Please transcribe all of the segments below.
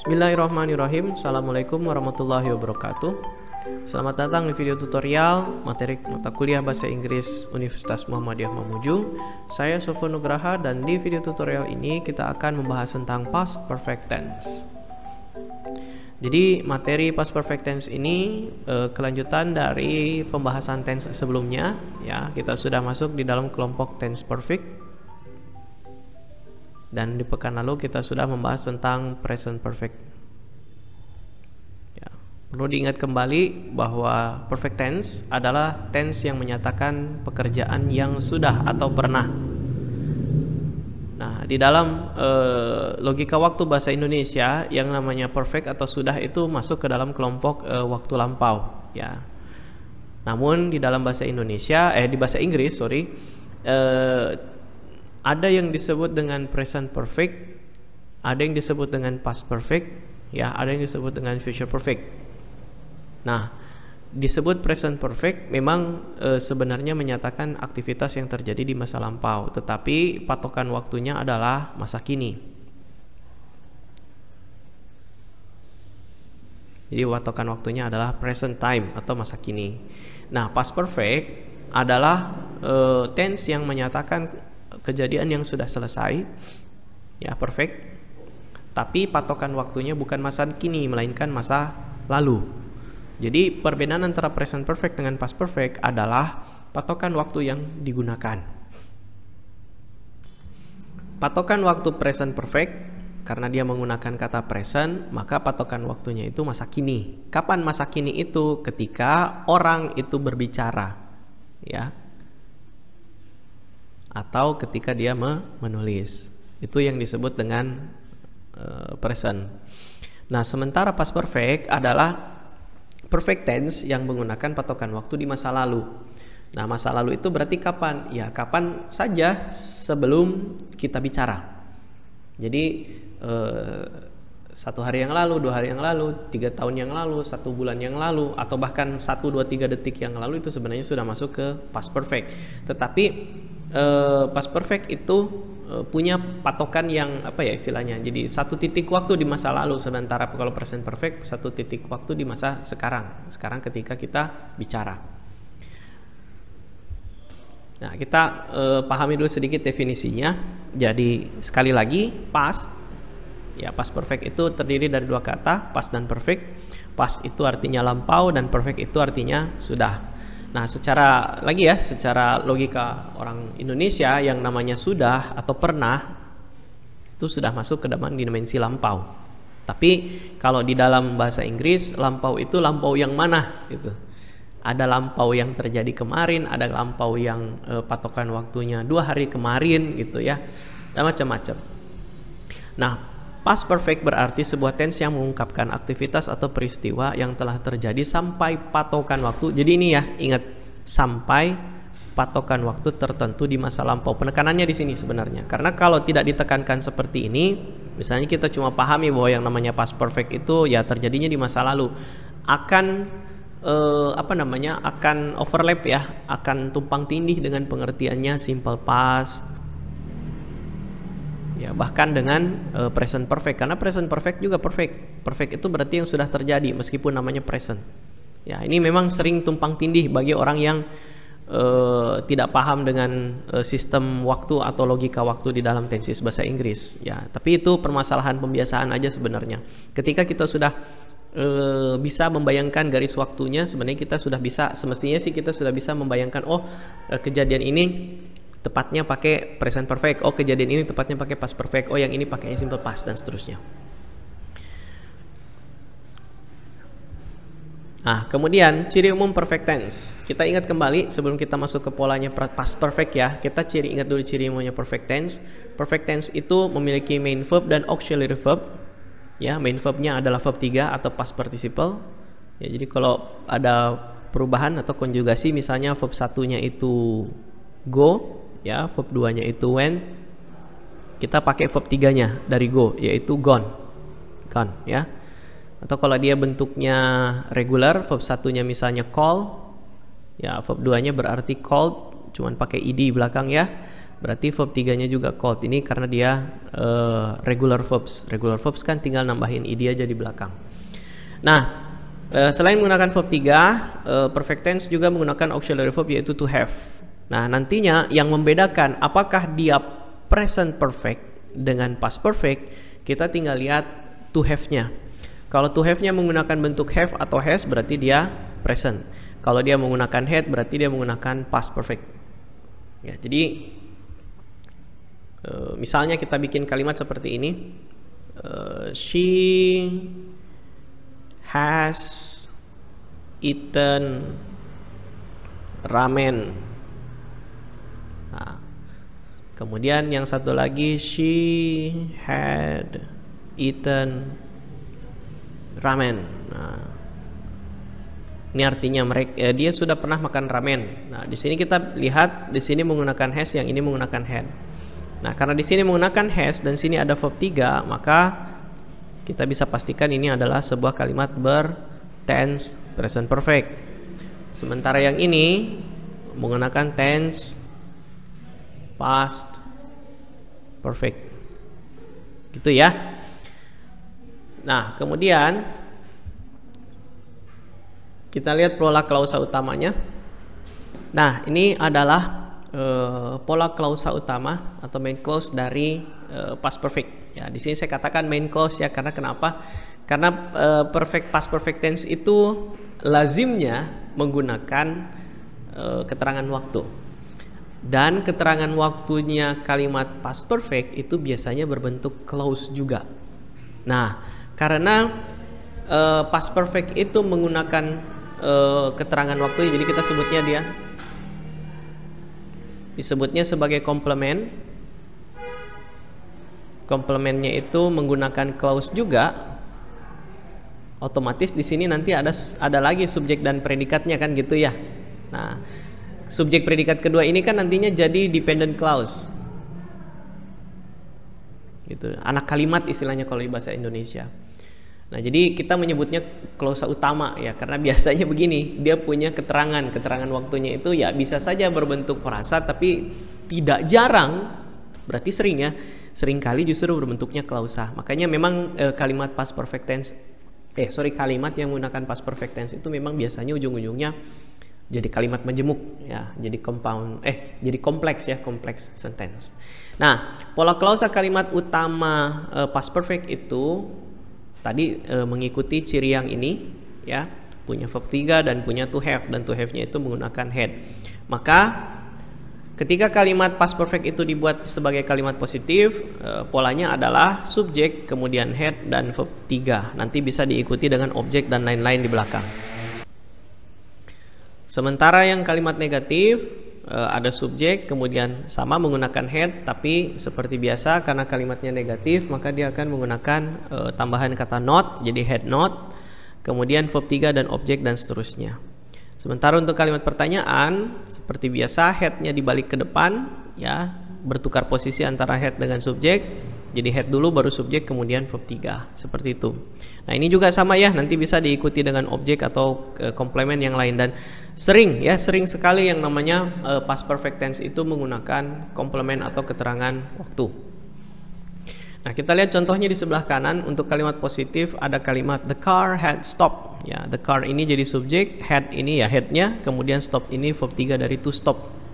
Bismillahirrahmanirrahim. Assalamualaikum warahmatullahi wabarakatuh. Selamat datang di video tutorial materi mata kuliah Bahasa Inggris Universitas Muhammadiyah Mamuju. Saya Sofwan Nugraha dan di video tutorial ini kita akan membahas tentang past perfect tense. Jadi materi past perfect tense ini kelanjutan dari pembahasan tense sebelumnya. Ya, kita sudah masuk di dalam kelompok tense perfect. Dan di pekan lalu kita sudah membahas tentang present perfect. Ya, perlu diingat kembali bahwa perfect tense adalah tense yang menyatakan pekerjaan yang sudah atau pernah. Nah, di dalam logika waktu bahasa Indonesia yang namanya perfect atau sudah itu masuk ke dalam kelompok waktu lampau. Ya. Namun di dalam bahasa Indonesia, di bahasa Inggris, ada yang disebut dengan present perfect, ada yang disebut dengan past perfect, ya, ada yang disebut dengan future perfect. Nah, disebut present perfect memang sebenarnya menyatakan aktivitas yang terjadi di masa lampau, tetapi patokan waktunya adalah masa kini. Jadi patokan waktunya adalah present time atau masa kini. Nah, past perfect adalah tense yang menyatakan kejadian yang sudah selesai, ya, perfect, tapi patokan waktunya bukan masa kini melainkan masa lalu. Jadi perbedaan antara present perfect dengan past perfect adalah patokan waktu yang digunakan. Patokan waktu present perfect karena dia menggunakan kata present, maka patokan waktunya itu masa kini. Kapan masa kini itu? Ketika orang itu berbicara, ya, atau ketika dia menulis. Itu yang disebut dengan present. Nah, sementara past perfect adalah perfect tense yang menggunakan patokan waktu di masa lalu. Nah, masa lalu itu berarti kapan? Ya, kapan saja sebelum kita bicara. Jadi 1 hari yang lalu, 2 hari yang lalu, 3 tahun yang lalu, 1 bulan yang lalu, atau bahkan 1, 2, 3 detik yang lalu itu sebenarnya sudah masuk ke past perfect. Tetapi past perfect itu punya patokan yang apa ya istilahnya, jadi 1 titik waktu di masa lalu, sementara kalau present perfect 1 titik waktu di masa sekarang ketika kita bicara. Nah, kita pahami dulu sedikit definisinya. Jadi sekali lagi, past perfect itu terdiri dari 2 kata, past dan perfect. Past itu artinya lampau dan perfect itu artinya sudah. Nah, secara logika orang Indonesia yang namanya sudah atau pernah itu sudah masuk ke dalam dimensi lampau. Tapi kalau di dalam bahasa Inggris, lampau itu lampau yang mana gitu. Ada lampau yang terjadi kemarin, ada lampau yang patokan waktunya 2 hari kemarin gitu ya. Dan macam-macam. Nah, past perfect berarti sebuah tense yang mengungkapkan aktivitas atau peristiwa yang telah terjadi sampai patokan waktu. Jadi ini ya, ingat, sampai patokan waktu tertentu di masa lampau. Penekanannya di sini sebenarnya. Karena kalau tidak ditekankan seperti ini, misalnya kita cuma pahami bahwa yang namanya past perfect itu ya terjadinya di masa lalu, akan akan overlap ya, akan tumpang tindih dengan pengertiannya simple past. Ya, bahkan dengan present perfect, karena present perfect juga perfect. Perfect itu berarti yang sudah terjadi meskipun namanya present. Ya, ini memang sering tumpang tindih bagi orang yang tidak paham dengan sistem waktu atau logika waktu di dalam tenses bahasa Inggris. Ya, tapi itu permasalahan pembiasaan aja sebenarnya. Ketika kita sudah bisa membayangkan garis waktunya, sebenarnya kita sudah bisa, semestinya sih kita sudah bisa membayangkan, kejadian ini tepatnya pakai present perfect, kejadian ini tepatnya pakai past perfect, yang ini pakai simple past, dan seterusnya. Nah, kemudian ciri umum perfect tense. Kita ingat kembali sebelum kita masuk ke polanya past perfect ya. Kita ingat dulu ciri umumnya perfect tense. Perfect tense itu memiliki main verb dan auxiliary verb. Ya, main verbnya adalah verb 3 atau past participle. Ya, jadi kalau ada perubahan atau konjugasi, misalnya verb 1-nya itu go, ya, verb 2-nya itu went, kita pakai verb 3-nya dari go, yaitu gone, ya. Atau kalau dia bentuknya regular, verb 1-nya misalnya call, ya, verb 2-nya berarti called, cuman pakai ed belakang ya. berarti verb 3-nya juga called. Ini karena dia regular verbs. Regular verbs kan tinggal nambahin ed aja di belakang. Nah, selain menggunakan verb 3, perfect tense juga menggunakan auxiliary verb yaitu to have. Nah, nantinya yang membedakan apakah dia present perfect dengan past perfect, kita tinggal lihat to have-nya. Kalau to have-nya menggunakan bentuk have atau has, berarti dia present. Kalau dia menggunakan had, berarti dia menggunakan past perfect. Ya, jadi misalnya kita bikin kalimat seperti ini. She has eaten ramen. Nah, kemudian yang satu lagi, she had eaten ramen. Nah, ini artinya dia sudah pernah makan ramen. Nah, di sini kita lihat di sini menggunakan has, yang ini menggunakan had. Nah, karena di sini menggunakan has dan sini ada verb 3, maka kita bisa pastikan ini adalah sebuah kalimat bertense present perfect. Sementara yang ini menggunakan tense past perfect. Gitu ya. Nah, kemudian kita lihat pola klausa utamanya. Nah, ini adalah pola klausa utama atau main clause dari past perfect. Ya, di sini saya katakan main clause ya, karena kenapa? Karena past perfect tense itu lazimnya menggunakan keterangan waktu. Dan keterangan waktunya kalimat past perfect itu biasanya berbentuk clause juga. Nah, karena past perfect itu menggunakan keterangan waktu, jadi kita sebutnya disebutnya sebagai komplement. Komplementnya itu menggunakan clause juga. Otomatis di sini nanti ada lagi subjek dan predikatnya kan gitu ya. Nah, subjek predikat kedua ini kan nantinya jadi dependent clause. Gitu. Anak kalimat istilahnya kalau di bahasa Indonesia. Nah, jadi kita menyebutnya klausa utama ya, karena biasanya begini, dia punya keterangan waktunya itu ya bisa saja berbentuk frasa, tapi tidak jarang, berarti sering ya, seringkali justru berbentuknya klausa. Makanya memang kalimat past perfect tense, kalimat yang menggunakan past perfect tense itu memang biasanya ujung-ujungnya jadi kalimat majemuk ya, jadi jadi kompleks ya, kompleks sentence. Nah, pola klausa kalimat utama past perfect itu tadi mengikuti ciri yang ini ya, punya verb 3 dan punya to have, dan to have-nya itu menggunakan had. Maka ketika kalimat past perfect itu dibuat sebagai kalimat positif, polanya adalah subjek, kemudian had dan verb 3. Nanti bisa diikuti dengan objek dan lain-lain di belakang. Sementara yang kalimat negatif ada subjek, kemudian sama menggunakan had, tapi seperti biasa karena kalimatnya negatif maka dia akan menggunakan tambahan kata not, jadi had not, kemudian verb 3 dan objek dan seterusnya. Sementara untuk kalimat pertanyaan seperti biasa had-nya dibalik ke depan ya, bertukar posisi antara had dengan subjek. Jadi head dulu baru subjek kemudian verb 3, seperti itu. Nah, ini juga sama ya, nanti bisa diikuti dengan objek atau komplement yang lain. Dan sering sekali yang namanya past perfect tense itu menggunakan komplement atau keterangan waktu. Nah, kita lihat contohnya di sebelah kanan. Untuk kalimat positif ada kalimat the car had stopped ya, the car ini jadi subjek, had ini ya headnya, kemudian stop ini verb 3 dari to stop.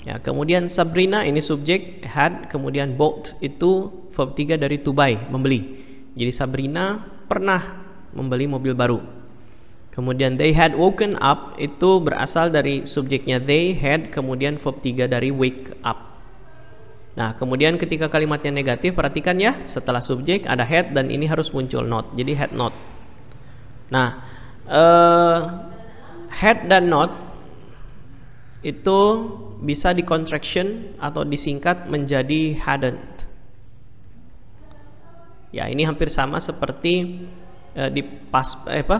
Ya, kemudian Sabrina ini subjek had, kemudian bought itu verb 3 dari to buy, membeli. Jadi Sabrina pernah membeli mobil baru. Kemudian they had woken up itu berasal dari subjeknya they had, kemudian verb 3 dari wake up. Nah, kemudian ketika kalimatnya negatif, perhatikan ya, setelah subjek ada had dan ini harus muncul not. Jadi had not. Nah, had dan not itu bisa di contraction atau disingkat menjadi hadn't. Ya, ini hampir sama seperti di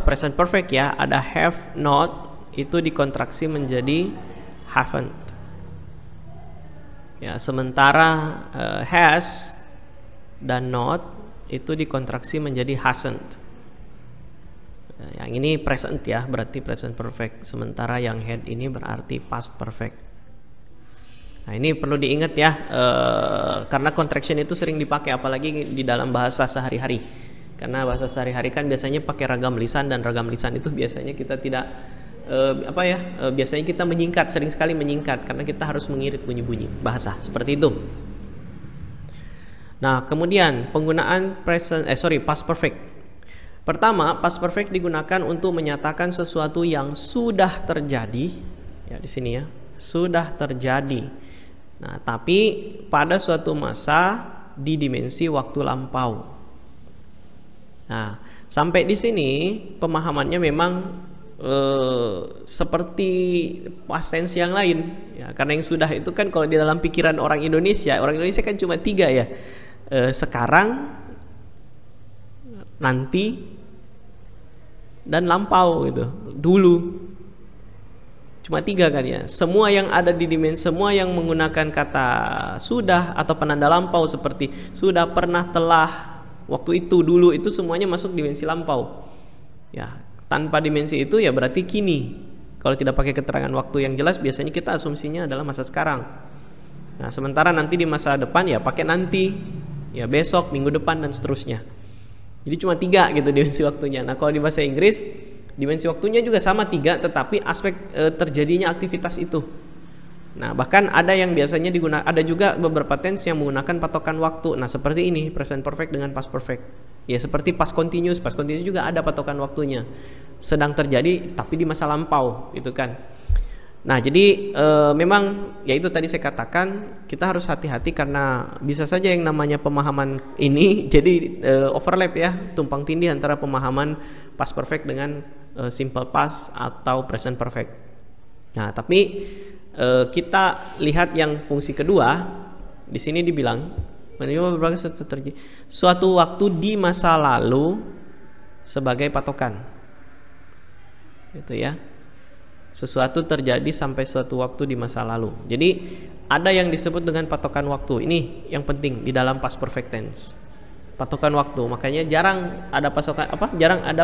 present perfect ya, ada have not itu dikontraksi menjadi haven't. Ya, sementara has dan not itu dikontraksi menjadi hasn't. Yang ini present ya, berarti present perfect. Sementara yang had ini berarti past perfect. Nah, ini perlu diingat ya, karena contraction itu sering dipakai apalagi di dalam bahasa sehari-hari. Karena bahasa sehari-hari kan biasanya pakai ragam lisan, dan ragam lisan itu biasanya kita tidak biasanya kita menyingkat, sering sekali menyingkat karena kita harus mengirit bunyi-bunyi bahasa seperti itu. Nah, kemudian penggunaan past perfect. Pertama, past perfect digunakan untuk menyatakan sesuatu yang sudah terjadi. Ya, di sini ya, sudah terjadi. Nah, tapi pada suatu masa di dimensi waktu lampau. Nah, sampai di sini pemahamannya memang seperti past tense yang lain. Ya, karena yang sudah itu kan kalau di dalam pikiran orang Indonesia kan cuma 3 ya. Sekarang, nanti, dan lampau gitu. Dulu. Cuma 3 kan ya. Semua yang ada di dimensi, semua yang menggunakan kata sudah atau penanda lampau seperti sudah, pernah, telah, waktu itu, dulu, itu semuanya masuk dimensi lampau. Ya, tanpa dimensi itu ya berarti kini. Kalau tidak pakai keterangan waktu yang jelas, biasanya kita asumsinya adalah masa sekarang. Nah, sementara nanti di masa depan ya pakai nanti, ya besok, minggu depan, dan seterusnya. Jadi cuma 3 gitu dimensi waktunya. Nah, kalau di bahasa Inggris dimensi waktunya juga sama 3, tetapi aspek terjadinya aktivitas itu. Nah, bahkan ada yang biasanya digunakan, ada juga beberapa tense yang menggunakan patokan waktu. Nah, seperti ini present perfect dengan past perfect. Ya, seperti past continuous juga ada patokan waktunya. Sedang terjadi tapi di masa lampau, gitu kan. Nah, jadi memang ya itu tadi saya katakan, kita harus hati-hati karena bisa saja yang namanya pemahaman ini jadi overlap ya, tumpang tindih antara pemahaman past perfect dengan simple past atau present perfect. Nah, tapi kita lihat yang fungsi kedua. Di sini dibilang berbagai suatu waktu di masa lalu sebagai patokan. Gitu ya. Sesuatu terjadi sampai suatu waktu di masa lalu. Jadi ada yang disebut dengan patokan waktu. Ini yang penting di dalam past perfect tense. Patokan waktu. Makanya jarang ada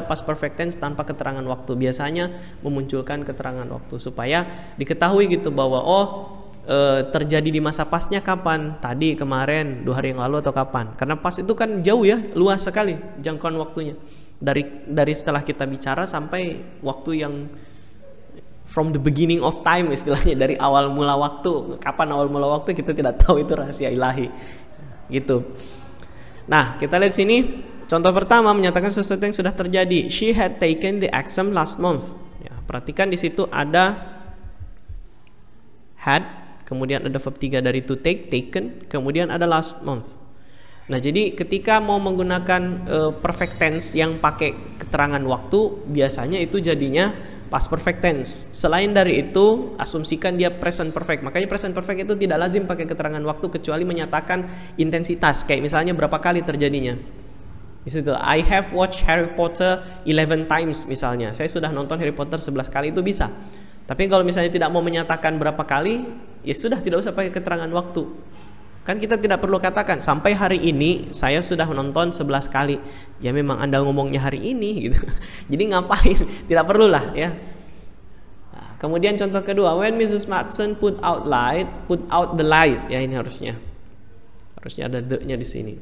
past perfect tense tanpa keterangan waktu. Biasanya memunculkan keterangan waktu supaya diketahui gitu bahwa terjadi di masa pasnya kapan? Tadi, kemarin, 2 hari yang lalu, atau kapan? Karena pas itu kan jauh ya, luas sekali jangkauan waktunya. Dari setelah kita bicara sampai waktu yang from the beginning of time, istilahnya, dari awal mula waktu. Kapan awal mula waktu kita tidak tahu, itu rahasia ilahi. Gitu. Nah, kita lihat sini. Contoh pertama menyatakan sesuatu yang sudah terjadi. She had taken the exam last month. Ya, perhatikan di situ ada had, kemudian ada verb 3 dari to take, taken, kemudian ada last month. Nah, jadi ketika mau menggunakan perfect tense yang pakai keterangan waktu, biasanya itu jadinya past perfect tense. Selain dari itu, asumsikan dia present perfect. Makanya present perfect itu tidak lazim pakai keterangan waktu kecuali menyatakan intensitas. Kayak misalnya berapa kali terjadinya. Di situ, I have watched Harry Potter 11 times misalnya. Saya sudah nonton Harry Potter 11 kali, itu bisa. Tapi kalau misalnya tidak mau menyatakan berapa kali, ya sudah, tidak usah pakai keterangan waktu. Kan kita tidak perlu katakan sampai hari ini saya sudah menonton 11 kali. Ya memang Anda ngomongnya hari ini gitu. Jadi ngapain? Tidak perlulah ya. Nah, kemudian contoh kedua, when Mrs. Matson put out the light. Ya ini harusnya ada the-nya di sini.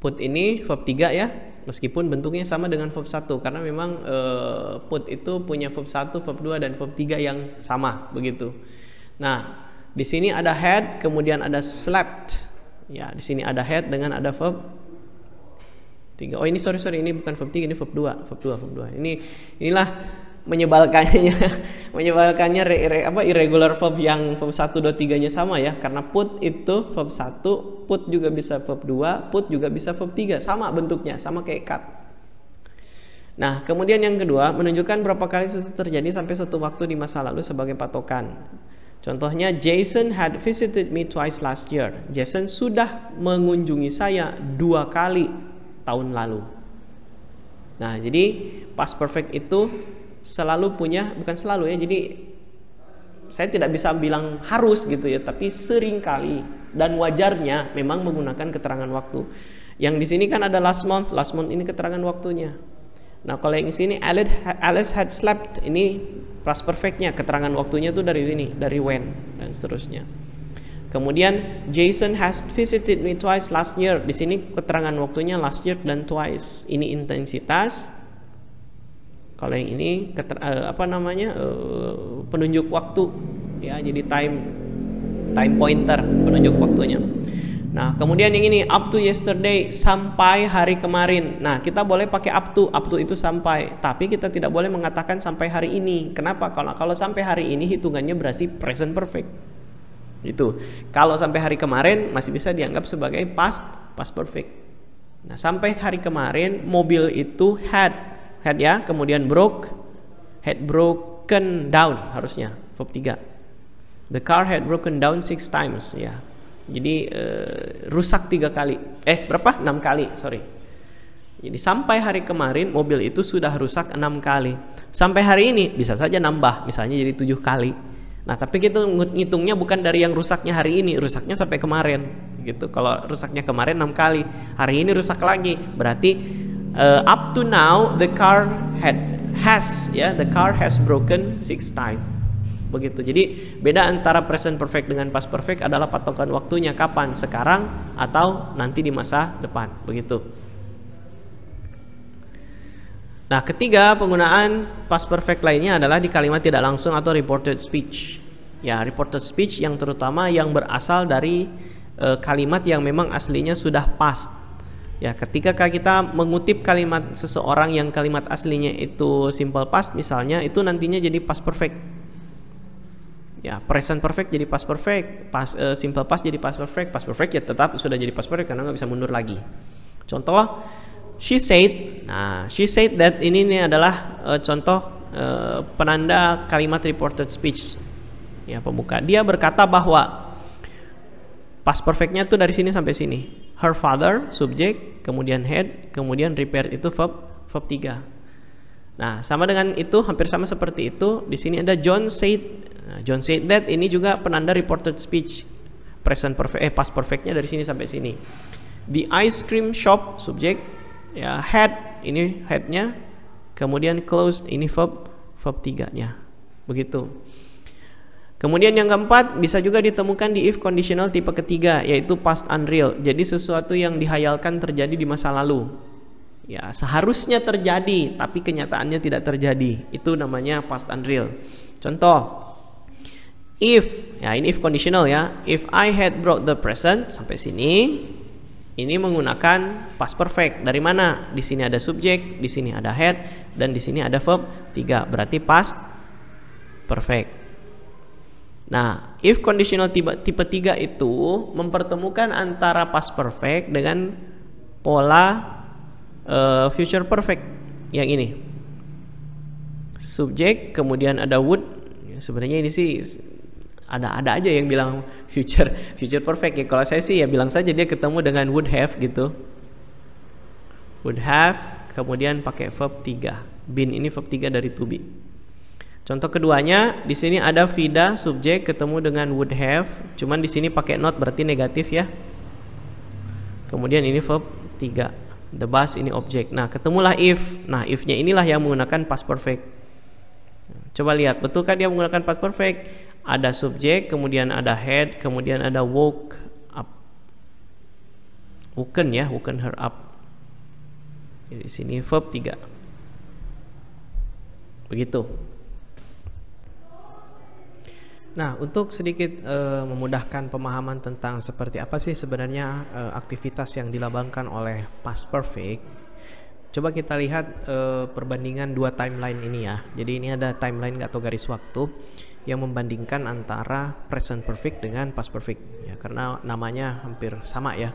Put ini verb 3 ya. Meskipun bentuknya sama dengan verb 1 karena memang put itu punya verb 1, verb 2 dan verb 3 yang sama begitu. Nah, di sini ada had, kemudian ada slept. Ya, di sini ada had dengan ada verb 3. Oh, ini sorry, ini bukan verb 3, ini verb 2. Inilah menyebalkannya irregular verb yang verb 1, 2, 3-nya sama ya. Karena put itu verb 1, put juga bisa verb 2, put juga bisa verb 3. Sama bentuknya, sama kayak cut. Nah, kemudian yang kedua, menunjukkan berapa kali sesuatu terjadi sampai suatu waktu di masa lalu sebagai patokan. Contohnya, Jason had visited me twice last year. Jason sudah mengunjungi saya 2 kali tahun lalu. Nah, jadi past perfect itu selalu punya, bukan selalu ya, jadi saya tidak bisa bilang harus gitu ya, tapi sering kali dan wajarnya memang menggunakan keterangan waktu. Yang di sini kan ada last month ini keterangan waktunya. Nah, kalau yang di sini Alice had slept, ini past perfectnya, keterangan waktunya tuh dari sini, dari when dan seterusnya. Kemudian Jason has visited me twice last year. Di sini keterangan waktunya last year dan twice. Ini intensitas. Kalau yang ini penunjuk waktu ya, jadi time pointer, penunjuk waktunya. Nah, kemudian yang ini up to yesterday, sampai hari kemarin. Nah, kita boleh pakai up to itu sampai, tapi kita tidak boleh mengatakan sampai hari ini. Kenapa? Kalau sampai hari ini hitungannya berarti present perfect. Itu. Kalau sampai hari kemarin masih bisa dianggap sebagai past perfect. Nah, sampai hari kemarin mobil itu had ya, kemudian had broken down, harusnya verb 3. The car had broken down 6 times ya. Jadi rusak 3 kali. 6 kali, sorry. Jadi sampai hari kemarin mobil itu sudah rusak 6 kali. Sampai hari ini bisa saja nambah, misalnya jadi 7 kali. Nah, tapi kita ngitungnya bukan dari yang rusaknya hari ini, rusaknya sampai kemarin gitu. Kalau rusaknya kemarin 6 kali, hari ini rusak lagi, berarti up to now the car has broken 6 times. Begitu. Jadi beda antara present perfect dengan past perfect adalah patokan waktunya, kapan, sekarang atau nanti di masa depan, begitu. Nah, ketiga, penggunaan past perfect lainnya adalah di kalimat tidak langsung atau reported speech. Ya, reported speech yang terutama yang berasal dari kalimat yang memang aslinya sudah past. Ya, ketika kita mengutip kalimat seseorang yang kalimat aslinya itu simple past misalnya, itu nantinya jadi past perfect. Ya, present perfect jadi past perfect, simple past jadi past perfect ya tetap sudah jadi past perfect karena nggak bisa mundur lagi. Contoh, she said. Nah, she said that ini adalah contoh penanda kalimat reported speech. Ya, pembuka. Dia berkata bahwa past perfectnya tuh dari sini sampai sini. Her father, subjek, kemudian had, kemudian repaired itu verb 3. Nah, sama dengan itu, hampir sama seperti itu. Di sini ada John said. Nah, John said that, ini juga penanda reported speech. Present perfect, past perfectnya dari sini sampai sini. The ice cream shop, subjek, ya, had, ini had-nya, kemudian closed, ini verb 3-nya. Begitu. Kemudian yang keempat, bisa juga ditemukan di if conditional tipe ketiga, yaitu past unreal. Jadi sesuatu yang dihayalkan terjadi di masa lalu. Ya, seharusnya terjadi, tapi kenyataannya tidak terjadi. Itu namanya past unreal. Contoh, if, ya ini if conditional ya. If I had brought the present, sampai sini, ini menggunakan past perfect. Dari mana? Di sini ada subjek, di sini ada had, dan di sini ada verb 3. Berarti past perfect. Nah, if conditional tipe 3 itu mempertemukan antara past perfect dengan pola future perfect yang ini. Subjek, kemudian ada would. Ya, sebenarnya ini sih ada aja yang bilang future perfect ya. Kalau saya sih ya bilang saja dia ketemu dengan would have gitu. Would have, kemudian pakai verb 3. Been ini verb 3 dari to be. Contoh keduanya, di sini ada Vida subjek ketemu dengan would have, cuman di sini pakai not berarti negatif ya. Kemudian ini verb 3. The bus ini objek. Nah, ketemulah if. Nah, if-nya inilah yang menggunakan past perfect. Coba lihat, betulkah dia menggunakan past perfect? Ada subjek, kemudian ada had, kemudian ada woke up. Woken ya, woken her up. Jadi di sini verb 3. Begitu. Nah, untuk sedikit memudahkan pemahaman tentang seperti apa sih sebenarnya aktivitas yang dilambangkan oleh past perfect, coba kita lihat perbandingan dua timeline ini ya. Jadi ini ada timeline atau garis waktu yang membandingkan antara present perfect dengan past perfect ya, karena namanya hampir sama ya.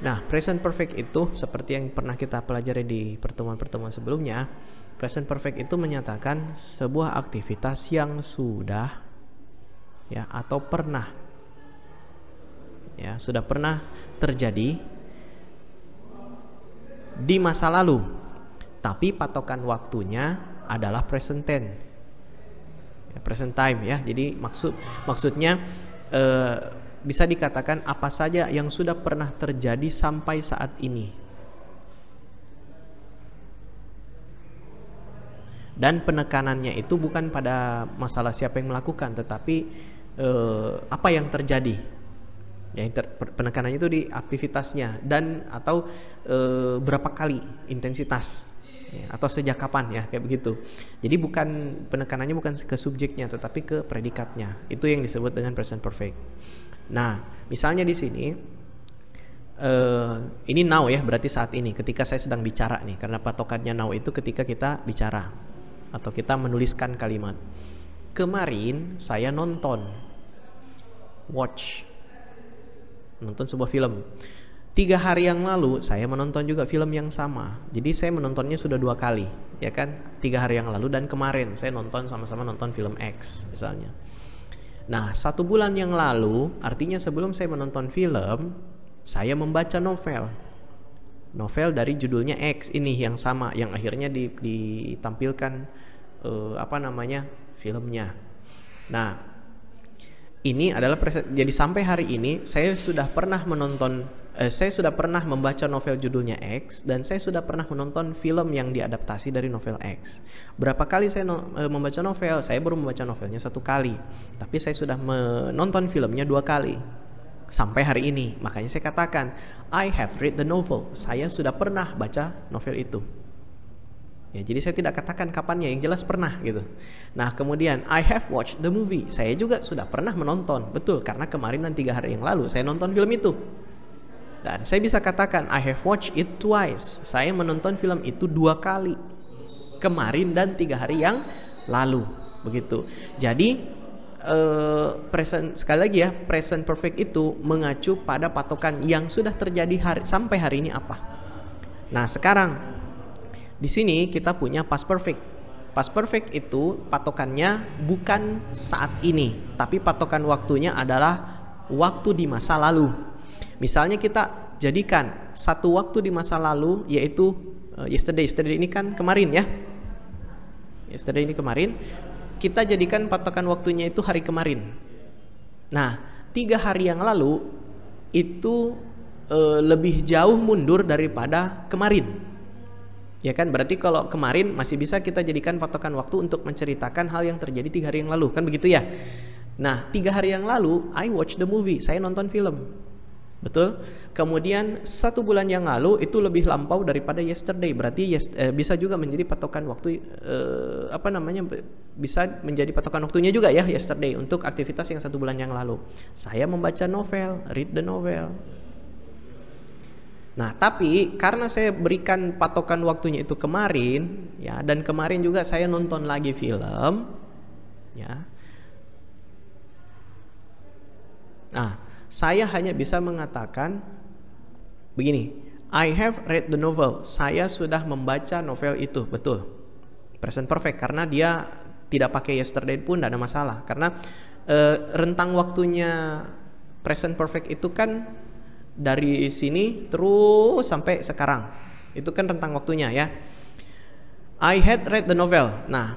Nah, present perfect itu seperti yang pernah kita pelajari di pertemuan-pertemuan sebelumnya. Present perfect itu menyatakan sebuah aktivitas yang sudah ya atau pernah ya sudah pernah terjadi di masa lalu, tapi patokan waktunya adalah present tense ya, present time ya. Jadi maksudnya bisa dikatakan apa saja yang sudah pernah terjadi sampai saat ini. Dan penekanannya itu bukan pada masalah siapa yang melakukan, tetapi apa yang terjadi. Ya, penekanannya itu di aktivitasnya dan atau berapa kali intensitas, ya, atau sejak kapan, ya, kayak begitu. Jadi bukan penekanannya bukan ke subjeknya tetapi ke predikatnya. Itu yang disebut dengan present perfect. Nah, misalnya di sini ini now, ya, berarti saat ini ketika saya sedang bicara nih, karena patokannya now itu ketika kita bicara atau kita menuliskan kalimat. Kemarin saya nonton sebuah film. 3 hari yang lalu saya menonton juga film yang sama. Jadi saya menontonnya sudah 2 kali, ya kan? 3 hari yang lalu dan kemarin saya sama-sama nonton film X misalnya. Nah, 1 bulan yang lalu, artinya sebelum saya menonton film, saya membaca novel dari judulnya X ini yang sama, yang akhirnya ditampilkan filmnya. Nah, ini adalah jadi sampai hari ini saya sudah pernah membaca novel judulnya X dan saya sudah pernah menonton film yang diadaptasi dari novel X. Berapa kali saya membaca novel? Saya baru membaca novelnya 1 kali, tapi saya sudah menonton filmnya 2 kali sampai hari ini. Makanya saya katakan I have read the novel. Saya sudah pernah baca novel itu. Ya, jadi saya tidak katakan kapannya, yang jelas pernah gitu. Nah, kemudian I have watched the movie. Saya juga sudah pernah menonton, betul, karena kemarin dan 3 hari yang lalu saya nonton film itu. Dan saya bisa katakan I have watched it twice. Saya menonton film itu 2 kali, kemarin dan 3 hari yang lalu, begitu. Jadi sekali lagi ya, present perfect itu mengacu pada patokan yang sudah terjadi sampai hari ini apa. Nah, sekarang di sini kita punya past perfect. Past perfect itu patokannya bukan saat ini, tapi patokan waktunya adalah waktu di masa lalu. Misalnya kita jadikan satu waktu di masa lalu, yaitu yesterday. Yesterday ini kan kemarin, ya. Yesterday ini kemarin. Kita jadikan patokan waktunya itu hari kemarin. Nah, 3 hari yang lalu itu lebih jauh mundur daripada kemarin. Ya kan, berarti kalau kemarin masih bisa kita jadikan patokan waktu untuk menceritakan hal yang terjadi 3 hari yang lalu, kan begitu ya. Nah, 3 hari yang lalu I watch the movie, saya nonton film, betul. Kemudian 1 bulan yang lalu itu lebih lampau daripada yesterday, berarti bisa juga menjadi patokan waktu, bisa menjadi patokan waktunya juga ya yesterday untuk aktivitas yang 1 bulan yang lalu. Saya membaca novel, read the novel. Nah, tapi karena saya berikan patokan waktunya itu kemarin, ya, dan kemarin juga saya nonton lagi film, ya. Nah, saya hanya bisa mengatakan begini, I have read the novel. Saya sudah membaca novel itu, betul. Present perfect, karena dia tidak pakai yesterday pun tidak ada masalah, karena rentang waktunya present perfect itu kan dari sini terus sampai sekarang. Itu kan rentang waktunya, ya. I had read the novel. Nah,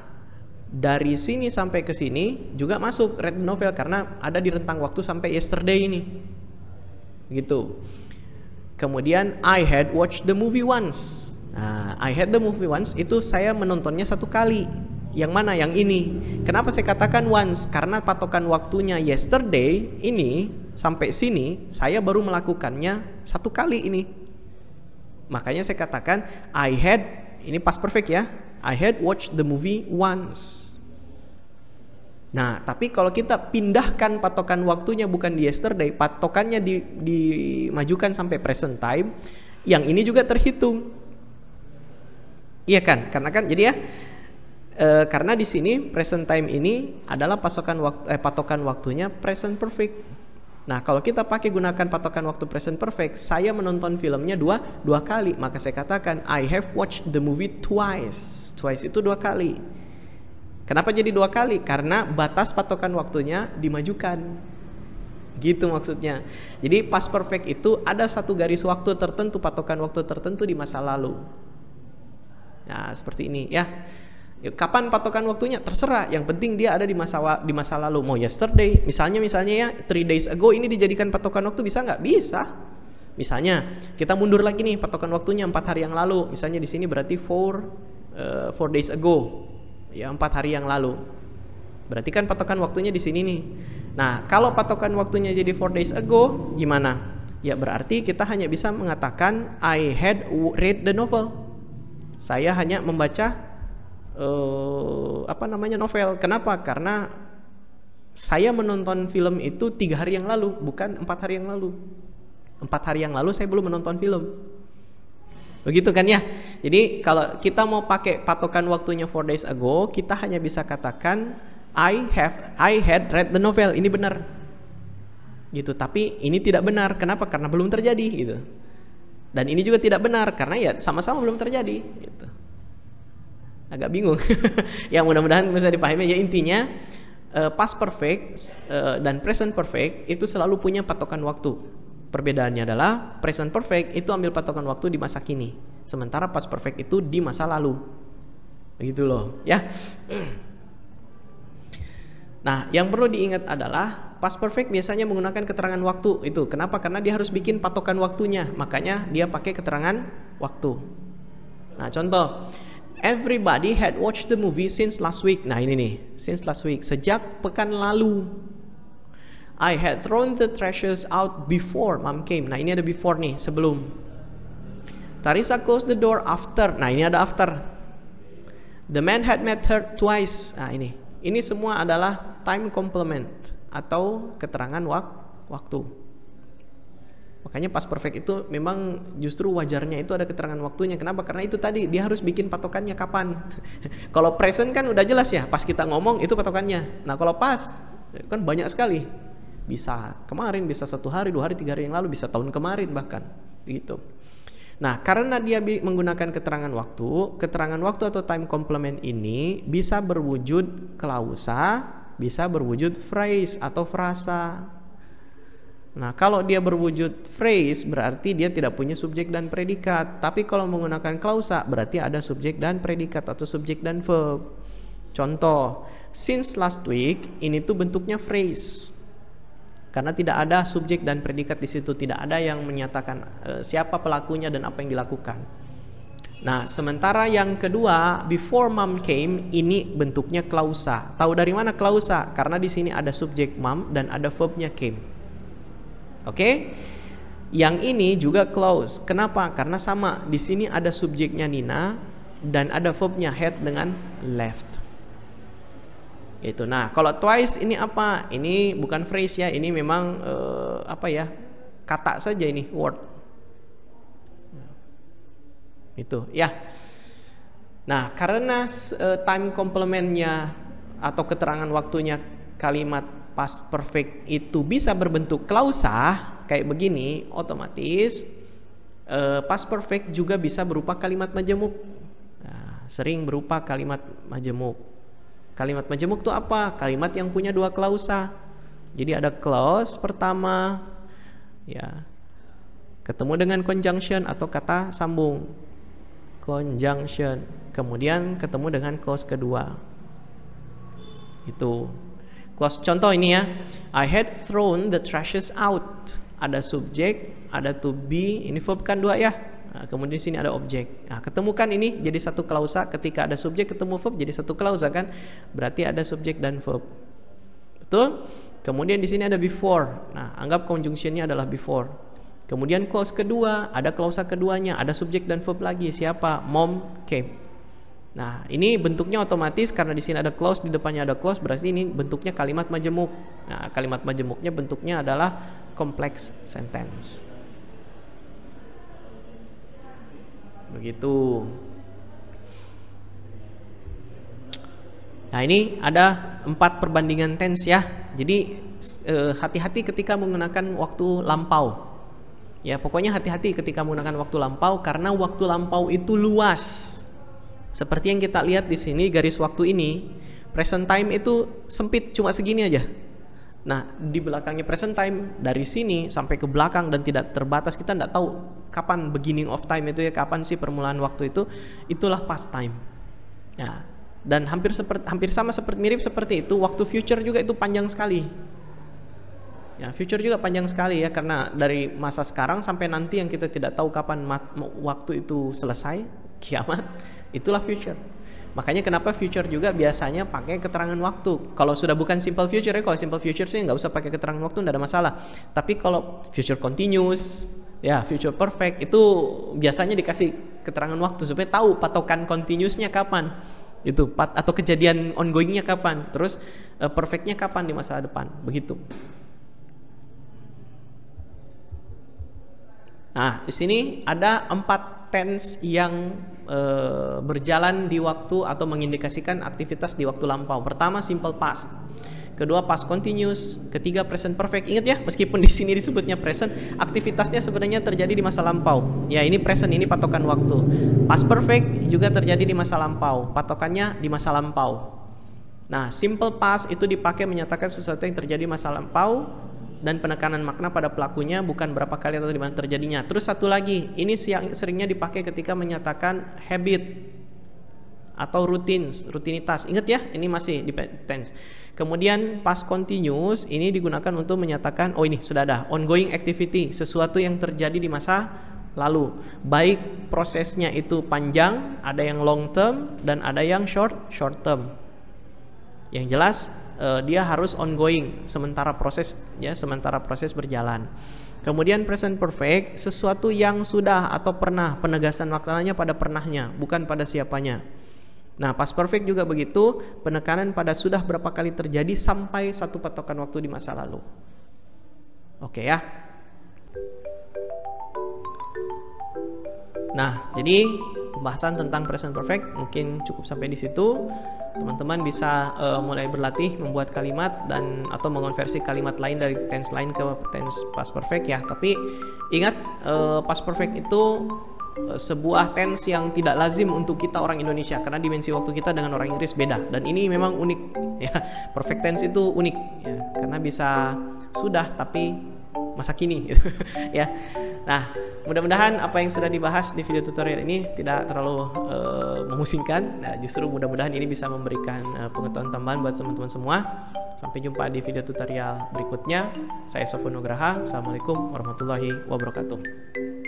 dari sini sampai ke sini juga masuk read the novel karena ada di rentang waktu sampai yesterday ini. Gitu. Kemudian I had watched the movie once. Nah, I had the movie once itu saya menontonnya 1 kali. Yang mana? Yang ini. Kenapa saya katakan once? Karena patokan waktunya yesterday ini sampai sini saya baru melakukannya 1 kali ini. Makanya saya katakan I had, ini past perfect ya, I had watched the movie once. Nah, tapi kalau kita pindahkan patokan waktunya bukan di yesterday, patokannya dimajukan sampai present time, yang ini juga terhitung. Iya kan? Karena kan jadi ya, karena di sini present time ini adalah patokan waktunya present perfect. Nah, kalau kita gunakan patokan waktu present perfect, saya menonton filmnya dua kali, maka saya katakan I have watched the movie twice. Twice itu 2 kali. Kenapa jadi 2 kali? Karena batas patokan waktunya dimajukan. Gitu maksudnya. Jadi past perfect itu ada 1 garis waktu tertentu, patokan waktu tertentu di masa lalu. Nah, seperti ini ya. Kapan patokan waktunya? Terserah. Yang penting dia ada di masa lalu. Mau yesterday, misalnya ya 3 days ago ini dijadikan patokan waktu, bisa nggak? Bisa. Misalnya kita mundur lagi nih, patokan waktunya 4 hari yang lalu. Misalnya di sini berarti 4 days ago. Ya 4 hari yang lalu. Berarti kan patokan waktunya di sini nih. Nah, kalau patokan waktunya jadi 4 days ago, gimana? Ya berarti kita hanya bisa mengatakan I had read the novel. Saya hanya membaca novel. Kenapa? Karena saya menonton film itu 3 hari yang lalu, bukan 4 hari yang lalu. 4 hari yang lalu saya belum menonton film. Begitu kan ya? Jadi kalau kita mau pakai patokan waktunya 4 days ago, kita hanya bisa katakan I had read the novel. Ini benar. Gitu. Tapi ini tidak benar. Kenapa? Karena belum terjadi gitu. Dan ini juga tidak benar karena ya sama-sama belum terjadi gitu. Agak bingung. Ya mudah-mudahan bisa dipahami ya, intinya past perfect dan present perfect itu selalu punya patokan waktu. Perbedaannya adalah present perfect itu ambil patokan waktu di masa kini, sementara past perfect itu di masa lalu. Begitu loh, ya. Nah, yang perlu diingat adalah past perfect biasanya menggunakan keterangan waktu itu. Kenapa? Karena dia harus bikin patokan waktunya, makanya dia pakai keterangan waktu. Nah, contoh, everybody had watched the movie since last week. Nah, ini nih, since last week, sejak pekan lalu. I had thrown the trashes out before mom came. Nah, ini ada before nih, sebelum. Teresa closed the door after. Nah, ini ada after. The man had met her twice. Nah, ini semua adalah time complement atau keterangan waktu. Makanya past perfect itu memang justru wajarnya itu ada keterangan waktunya. Kenapa? Karena itu tadi dia harus bikin patokannya kapan. Kalau present kan udah jelas ya, pas kita ngomong itu patokannya. Nah, kalau past kan banyak sekali. Bisa kemarin, bisa 1 hari, 2 hari, 3 hari yang lalu, bisa tahun kemarin bahkan. Gitu. Nah, karena dia menggunakan keterangan waktu atau time complement ini bisa berwujud klausa, bisa berwujud phrase atau frasa. Nah, kalau dia berwujud phrase berarti dia tidak punya subjek dan predikat. Tapi kalau menggunakan klausa berarti ada subjek dan predikat atau subjek dan verb. Contoh, since last week ini tuh bentuknya phrase. Karena tidak ada subjek dan predikat di situ, tidak ada yang menyatakan siapa pelakunya dan apa yang dilakukan. Nah, sementara yang kedua, before mom came, ini bentuknya klausa. Tahu dari mana klausa? Karena di sini ada subjek mom dan ada verbnya came. Oke? Yang ini juga clause. Kenapa? Karena sama. Di sini ada subjeknya Nina dan ada verbnya had dengan left. Itu. Nah, kalau twice ini apa? Ini bukan phrase ya, ini memang kata saja ini, word. Itu ya. Nah, karena time complementnya atau keterangan waktunya kalimat past perfect itu bisa berbentuk klausa kayak begini, otomatis past perfect juga bisa berupa kalimat majemuk. Nah, sering berupa kalimat majemuk. Kalimat majemuk itu apa? Kalimat yang punya 2 klausa. Jadi ada clause pertama, ya, ketemu dengan conjunction atau kata sambung, conjunction. Kemudian ketemu dengan clause kedua. Itu. Clause contoh ini ya. I had thrown the trashes out. Ada subjek, ada to be. Ini verb kan 2 ya. Nah, kemudian di sini ada objek. Nah, ketemukan ini jadi satu klausa. Ketika ada subjek ketemu verb jadi satu klausa kan? Berarti ada subjek dan verb. Betul? Kemudian di sini ada before. Nah, anggap conjunctionnya adalah before. Kemudian clause kedua, ada klausa keduanya, ada subjek dan verb lagi. Siapa? Mom came. Nah, ini bentuknya otomatis karena di sini ada clause, di depannya ada clause, berarti ini bentuknya kalimat majemuk. Nah, kalimat majemuknya bentuknya adalah complex sentence. Begitu. Nah, ini ada 4 perbandingan tense ya. Jadi hati-hati ketika menggunakan waktu lampau. Ya, pokoknya hati-hati ketika menggunakan waktu lampau karena waktu lampau itu luas. Seperti yang kita lihat di sini garis waktu ini, present time itu sempit cuma segini aja. Nah, di belakangnya present time dari sini sampai ke belakang dan tidak terbatas, kita tidak tahu kapan beginning of time itu ya, kapan sih permulaan waktu itu, itulah past time. Ya, dan hampir sama mirip seperti itu, waktu future juga itu panjang sekali. Ya, future juga panjang sekali ya, karena dari masa sekarang sampai nanti yang kita tidak tahu kapan waktu itu selesai, kiamat, itulah future. Makanya kenapa future juga biasanya pakai keterangan waktu. Kalau sudah bukan simple future ya, kalau simple future sih nggak usah pakai keterangan waktu, nggak ada masalah. Tapi kalau future continuous, ya future perfect itu biasanya dikasih keterangan waktu supaya tahu patokan continuousnya kapan, itu atau kejadian ongoingnya kapan, terus perfectnya kapan di masa depan, begitu. Nah, di sini ada 4 tense yang berjalan di waktu atau mengindikasikan aktivitas di waktu lampau. Pertama simple past, kedua past continuous, ketiga present perfect. Ingat ya, meskipun di sini disebutnya present, aktivitasnya sebenarnya terjadi di masa lampau. Ya, ini present, ini patokan waktu. Past perfect juga terjadi di masa lampau, patokannya di masa lampau. Nah, simple past itu dipakai menyatakan sesuatu yang terjadi di masa lampau dan penekanan makna pada pelakunya, bukan berapa kali atau di mana terjadinya. Terus satu lagi, ini seringnya dipakai ketika menyatakan habit atau rutinitas. Ingat ya, ini masih di tense. Kemudian past continuous ini digunakan untuk menyatakan, oh ini sudah ada, ongoing activity, sesuatu yang terjadi di masa lalu. Baik prosesnya itu panjang, ada yang long term dan ada yang short term. Yang jelas dia harus ongoing, sementara proses berjalan. Kemudian present perfect, sesuatu yang sudah atau pernah, penegasan maknanya pada pernahnya, bukan pada siapanya. Nah, past perfect juga begitu, penekanan pada sudah berapa kali terjadi sampai satu patokan waktu di masa lalu. Oke ya. Nah, jadi pembahasan tentang present perfect mungkin cukup sampai di situ. Teman-teman bisa mulai berlatih membuat kalimat dan atau mengonversi kalimat lain dari tense lain ke tense past perfect ya. Tapi ingat, past perfect itu sebuah tense yang tidak lazim untuk kita orang Indonesia, karena dimensi waktu kita dengan orang Inggris beda, dan ini memang unik ya. Perfect tense itu unik ya, karena bisa sudah tapi masa kini gitu, ya. Nah, mudah-mudahan apa yang sudah dibahas di video tutorial ini tidak terlalu memusingkan. Nah, justru mudah-mudahan ini bisa memberikan pengetahuan tambahan buat teman-teman semua. Sampai jumpa di video tutorial berikutnya. Saya Sofwan Nugraha. Assalamualaikum warahmatullahi wabarakatuh.